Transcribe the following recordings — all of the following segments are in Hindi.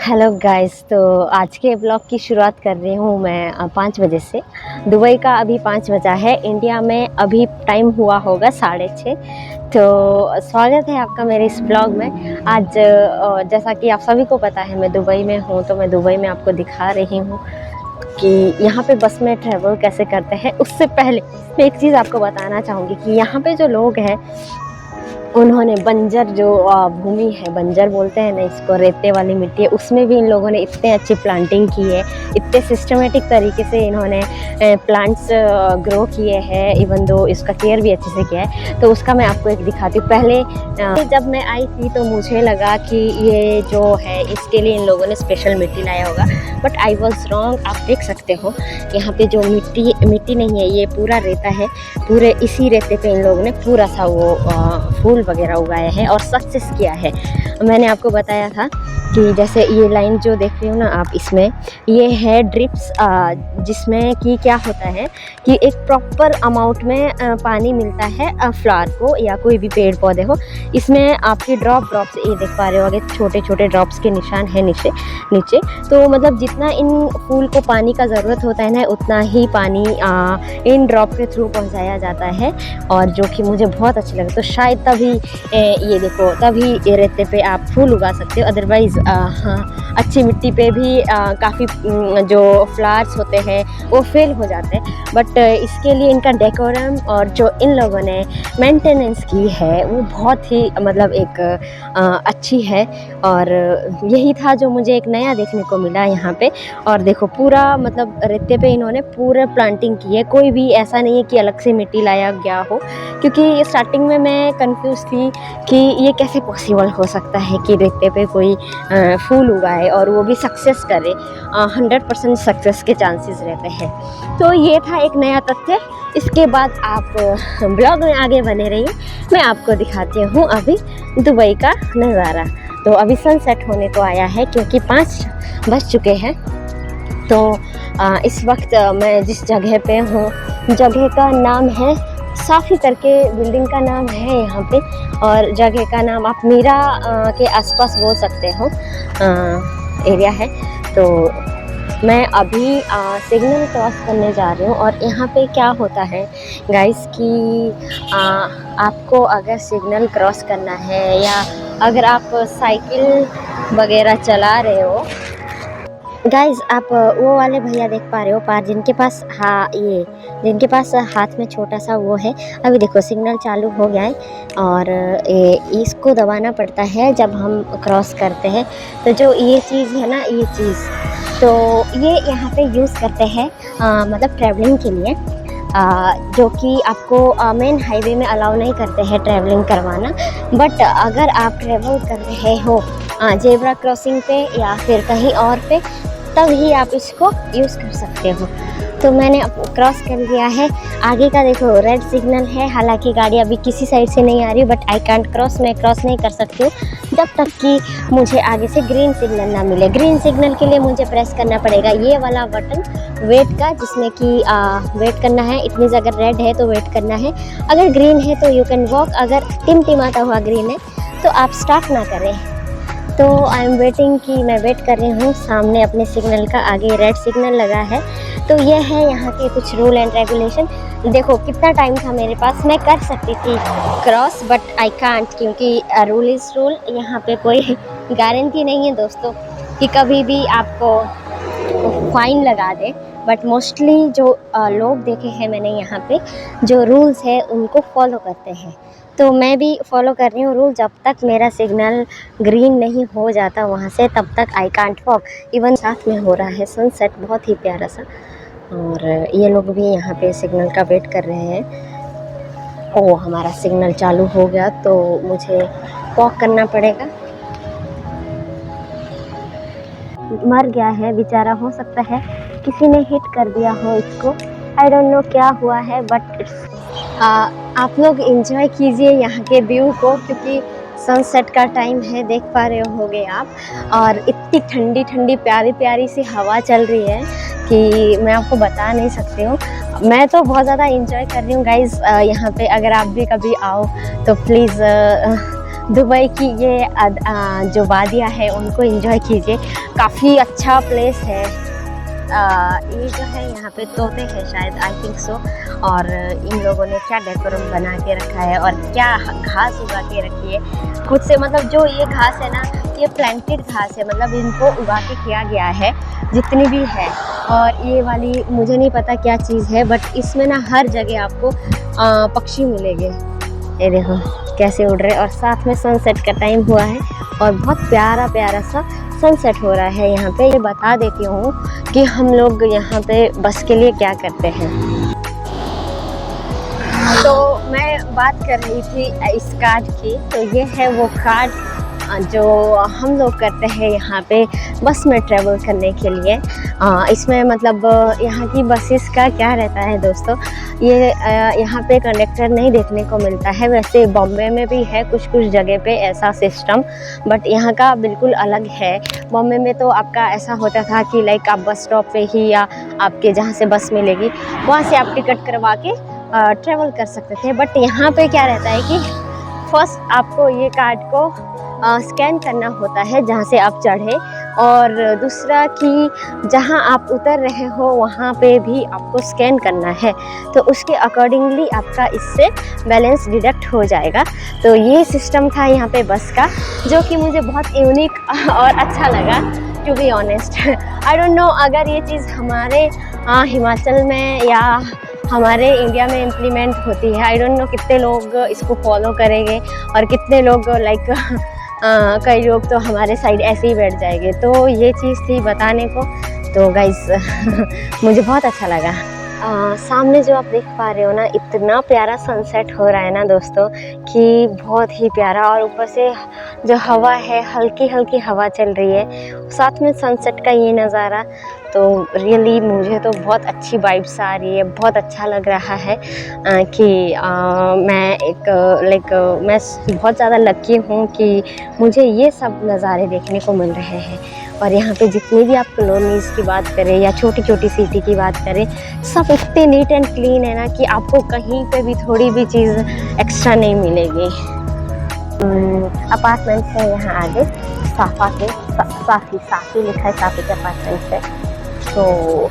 Hello guys. तो आज के ब्लॉग की शुरुआत कर रही हूँ मैं 5 बजे से। दुबई का अभी 5 बजा है, इंडिया में अभी टाइम हुआ होगा 6:30। तो स्वागत है आपका मेरे इस ब्लॉग में। आज जैसा कि आप सभी को पता है मैं दुबई में हूँ, तो मैं दुबई में आपको दिखा रही हूँ कि यहाँ पे बस में ट्रैवल कैसे करते हैं। उससे पहले मैं एक चीज़ आपको बताना चाहूँगी कि यहाँ पे जो लोग हैं उन्होंने बंजर जो भूमि है, बंजर बोलते हैं ना इसको, रेते वाली मिट्टी है, उसमें भी इन लोगों ने इतने अच्छी प्लांटिंग की है, इतने सिस्टमेटिक तरीके से इन्होंने प्लांट्स ग्रो किए हैं। इवन दो इसका केयर भी अच्छे से किया है। तो उसका मैं आपको एक दिखाती हूँ। पहले जब मैं आई थी तो मुझे लगा कि ये जो है इसके लिए इन लोगों ने स्पेशल मिट्टी लाया होगा, बट आई वॉज रॉन्ग। आप देख सकते हो यहाँ पे जो मिट्टी नहीं है, ये पूरा रेता है। पूरे इसी रेते पे इन लोगों ने पूरा सा वो फूल वगैरह उगाए हैं और सक्सेस किया है। मैंने आपको बताया था कि जैसे ये लाइन जो देख रहे हो ना आप, इसमें ये है ड्रिप्स, जिसमें कि क्या होता है कि एक प्रॉपर अमाउंट में पानी मिलता है फ्लावर को या कोई भी पेड़ पौधे हो। इसमें आपके ड्रॉप से ये देख पा रहे हो आगे छोटे छोटे ड्रॉप्स के निशान है नीचे। तो मतलब जितना इन फूल को पानी का ज़रूरत होता है ना, उतना ही पानी इन ड्रॉप के थ्रू पहुंचाया जाता है, और जो कि मुझे बहुत अच्छा लगा। तो शायद तभी ये देखो, तभी ये रेते पे आप फूल उगा सकते हो। अदरवाइज़ हाँ, अच्छी मिट्टी पे भी काफ़ी जो फ्लावर्स होते हैं वो फेल हो जाते हैं। बट इसके लिए इनका डेकोरम और जो इन लोगों ने मेंटेनेंस की है वो बहुत ही मतलब एक अच्छी है। और यही था जो मुझे एक नया देखने को मिला यहाँ पे। और देखो पूरा मतलब रेते पे इन्होंने पूरे प्लांटिंग की है, कोई भी ऐसा नहीं है कि अलग से मिट्टी लाया गया हो। क्योंकि स्टार्टिंग में मैं कंफ्यूज थी कि ये कैसे पॉसिबल हो सकता है कि रेते पे कोई फूल उगाए और वो भी सक्सेस करे। 100% सक्सेस के चांसेस रहते हैं। तो ये था एक नया तथ्य। इसके बाद आप ब्लॉग में आगे बने रहिए, मैं आपको दिखाती हूँ अभी दुबई का नज़ारा। तो अभी सनसेट होने को आया है क्योंकि 5 बज चुके हैं। तो इस वक्त मैं जिस जगह पे हूँ, जगह का नाम है साफ़ी करके, बिल्डिंग का नाम है यहाँ पे, और जगह का नाम आप मीरा के आसपास बोल सकते हो एरिया है। तो मैं अभी सिग्नल क्रॉस करने जा रही हूँ। और यहाँ पे क्या होता है गाइस कि आपको अगर सिग्नल क्रॉस करना है या अगर आप साइकिल वगैरह चला रहे हो गाइस, आप वो वाले भैया देख पा रहे हो पार, जिनके पास हाथ में छोटा सा वो है। अभी देखो सिग्नल चालू हो गया है और इसको दबाना पड़ता है जब हम क्रॉस करते हैं। तो जो ये चीज़ है ना, ये चीज़ तो ये यहाँ पे यूज़ करते हैं मतलब ट्रैवलिंग के लिए, जो कि आपको मेन हाईवे में अलाउ नहीं करते हैं ट्रैवलिंग करवाना। बट अगर आप ट्रैवल कर रहे हो जेब्रा क्रॉसिंग पे या फिर कहीं और पे, तब ही आप इसको यूज़ कर सकते हो। तो मैंने क्रॉस कर लिया है। आगे का देखो रेड सिग्नल है, हालांकि गाड़ी अभी किसी साइड से नहीं आ रही, बट आई कांट क्रॉस, मैं क्रॉस नहीं कर सकती हूँ जब तक कि मुझे आगे से ग्रीन सिग्नल ना मिले। ग्रीन सिग्नल के लिए मुझे प्रेस करना पड़ेगा ये वाला बटन वेट का, जिसमें कि वेट करना है। इट मीन्स अगर रेड है तो वेट करना है, अगर ग्रीन है तो यू कैन वॉक। अगर टिमटिमाता हुआ ग्रीन है तो आप स्टार्ट ना करें। तो आई एम वेटिंग कि मैं वेट कर रही हूँ सामने अपने सिग्नल का। आगे रेड सिग्नल लगा है। तो ये है यहाँ के कुछ रूल एंड रेगुलेशन। देखो कितना टाइम था मेरे पास, मैं कर सकती थी क्रॉस, बट आई कांट, क्योंकि रूल इज़ रूल। यहाँ पे कोई गारंटी नहीं है दोस्तों कि कभी भी आपको फाइन लगा दे। बट मोस्टली जो लोग देखे हैं मैंने यहाँ पे, जो रूल्स है उनको फॉलो करते हैं। तो मैं भी फॉलो कर रही हूँ रूल। जब तक मेरा सिग्नल ग्रीन नहीं हो जाता वहाँ से, तब तक आई कांट वॉक। इवन साथ में हो रहा है सनसेट बहुत ही प्यारा सा, और ये लोग भी यहाँ पे सिग्नल का वेट कर रहे हैं। ओ, हमारा सिग्नल चालू हो गया तो मुझे वॉक करना पड़ेगा। मर गया है बेचारा, हो सकता है किसी ने हिट कर दिया हो इसको, आई डोंट नो क्या हुआ है। बट आप लोग एंजॉय कीजिए यहाँ के व्यू को, क्योंकि सनसेट का टाइम है, देख पा रहे होगे आप। और इतनी ठंडी ठंडी प्यारी प्यारी सी हवा चल रही है कि मैं आपको बता नहीं सकती हूँ। मैं तो बहुत ज़्यादा एंजॉय कर रही हूँ गाइज़ यहाँ पे। अगर आप भी कभी आओ तो प्लीज़ दुबई की ये जो वादियाँ है उनको एंजॉय कीजिए, काफ़ी अच्छा प्लेस है। ये जो है यहाँ पे तोते हैं शायद, आई थिंक सो। और इन लोगों ने क्या डेकोरम बना के रखा है और क्या घास उगा के रखी है खुद से। मतलब जो ये घास है ना, ये प्लांटेड घास है, मतलब इनको उगा के किया गया है जितनी भी है। और ये वाली मुझे नहीं पता क्या चीज़ है, बट इसमें ना हर जगह आपको पक्षी मिलेंगे। ये देखो कैसे उड़ रहे, और साथ में सनसेट का टाइम हुआ है और बहुत प्यारा प्यारा सा सनसेट हो रहा है यहाँ पे। ये बता देती हूँ कि हम लोग यहाँ पे बस के लिए क्या करते हैं। तो मैं बात कर रही थी इस कार्ड की, तो ये है वो कार्ड जो हम लोग करते हैं यहाँ पे बस में ट्रैवल करने के लिए। इसमें मतलब यहाँ की बसेस का क्या रहता है दोस्तों, ये यहाँ पे कंडक्टर नहीं देखने को मिलता है। वैसे बॉम्बे में भी है कुछ कुछ जगह पे ऐसा सिस्टम, बट यहाँ का बिल्कुल अलग है। बॉम्बे में तो आपका ऐसा होता था कि लाइक आप बस स्टॉप पे ही या आपके जहाँ से बस मिलेगी वहाँ से आप टिकट करवा के ट्रैवल कर सकते थे। बट यहाँ पे क्या रहता है कि फर्स्ट आपको ये कार्ड को स्कैन करना होता है जहाँ से आप चढ़े, और दूसरा कि जहाँ आप उतर रहे हो वहाँ पे भी आपको स्कैन करना है। तो उसके अकॉर्डिंगली आपका इससे बैलेंस डिडक्ट हो जाएगा। तो ये सिस्टम था यहाँ पे बस का, जो कि मुझे बहुत यूनिक और अच्छा लगा to be honest. I don't know अगर ये चीज़ हमारे हिमाचल में या हमारे इंडिया में इम्प्लीमेंट होती है, आई डोंट नो कितने लोग इसको फॉलो करेंगे और कितने लोग लाइक कई लोग तो हमारे साइड ऐसे ही बैठ जाएंगे। तो ये चीज़ थी बताने को। तो गाइस मुझे बहुत अच्छा लगा। सामने जो आप देख पा रहे हो ना, इतना प्यारा सनसेट हो रहा है ना दोस्तों कि बहुत ही प्यारा। और ऊपर से जो हवा है, हल्की हल्की हवा चल रही है, साथ में सनसेट का ये नज़ारा, तो रियली मुझे तो बहुत अच्छी वाइब्स आ रही है। बहुत अच्छा लग रहा है कि मैं एक मैं बहुत ज़्यादा लकी हूँ कि मुझे ये सब नज़ारे देखने को मिल रहे हैं। और यहाँ पे जितनी भी आप कॉलोनीज़ की बात करें या छोटी छोटी सिटी की बात करें, सब इतने नीट एंड क्लीन है ना कि आपको कहीं पे भी थोड़ी भी चीज़ एक्स्ट्रा नहीं मिलेगी। अपार्टमेंट है यहाँ आगे, साफी लिखा है, साफी के अपार्टमेंट है। तो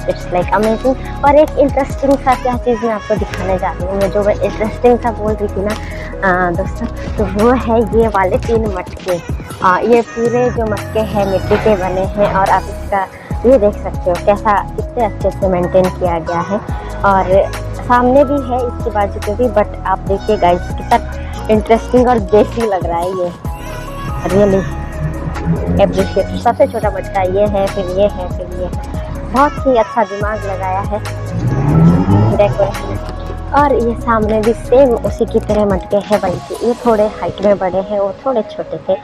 इट्स लाइक अमेजिंग। और एक इंटरेस्टिंग सा क्या चीज़ मैं आपको दिखाने जा रही हूँ। मैं जो इंटरेस्टिंग सा बोल रही थी ना दोस्तों, तो वो है ये वाले 3 मटके। ये पूरे जो मटके हैं मिट्टी के बने हैं, और आप इसका ये देख सकते हो कैसा कितने अच्छे से मेंटेन किया गया है। और सामने भी है इसके बाजू पे भी, बट आप देखिए गाइस कितना इंटरेस्टिंग और देसी लग रहा है ये, रियली एप्रिशिएट। सबसे छोटा मटका ये है, फिर ये है, फिर ये है। बहुत ही अच्छा दिमाग लगाया है डेकोरेशन। और ये सामने भी सेम उसी की तरह मटके हैं, बल्कि ये थोड़े हाइट में बड़े हैं, वो थोड़े छोटे थे।